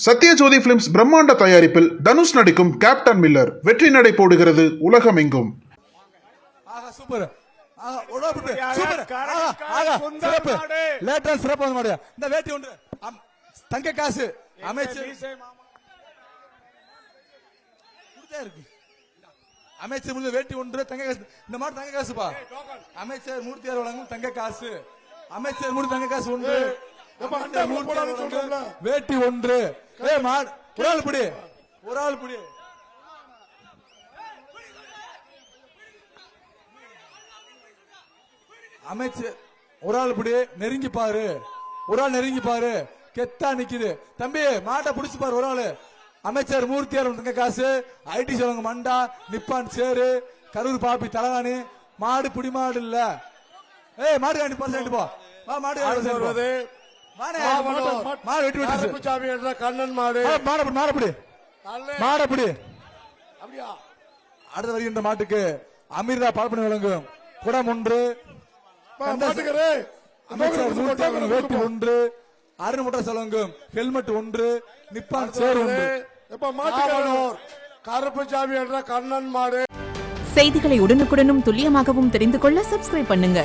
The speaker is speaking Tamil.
சத்யஜோதி பிலிம்ஸ் பிரம்மாண்ட தயாரிப்பில் தனுஷ் நடிக்கும் கேப்டன் மில்லர் வெற்றி நடை போடுகிறது உலகமெங்கும். அமைச்சர் வேட்டி ஒன்று தங்க காசு. இந்த மாதிரி தங்க காசுப்பா. அமைச்சர் மூர்த்தியார் வழங்கும் தங்க காசு. அமைச்சர் மூர்த்தி தங்க காசு ஒன்று. வேட்டி ஒன்று. ஒரு ஆள் பிடி, ஒரு ஆள் பிடி. அமைச்சர் ஒரு ஆள் பிடி. நெருங்கி பாரு, ஒரு ஆள் நெருங்கி பாரு. கெத்தா நிக்குது தம்பி. மாட்டை பிடிச்சு பாரு ஒரு ஆளு. அமைச்சர் மூர்த்தியார் தங்க காசு. ஐடி சொல்லுங்க மண்டா நிப்பான் சேரு கரூர் பாப்பி தலகாணி. மாடு பிடி மாடு இல்ல. மாடு காண்டி பர்சன்ட் போ. மாடு மாடு வெட்டி வெட்டி கண்ணன் மாடு. மாடப்படி மாடப்படி. அடுத்த வருகின்ற மாட்டுக்கு அமீர்தா பால்பனை வழங்கும் குடம் ஒன்று. அமைச்சர் மூர்த்தியார் வேட்டி ஒன்று. அருண்முட்டை வழங்கும் ஹெல்மெட் ஒன்று. நிப்பான் சேர் ஒன்று. கருப்புசாமி என்ற கண்ணன் மாடு. செய்திகளை உடனுக்குடனும் துல்லியமாகவும் தெரிந்து கொள்ள சப்ஸ்கிரைப் பண்ணுங்க.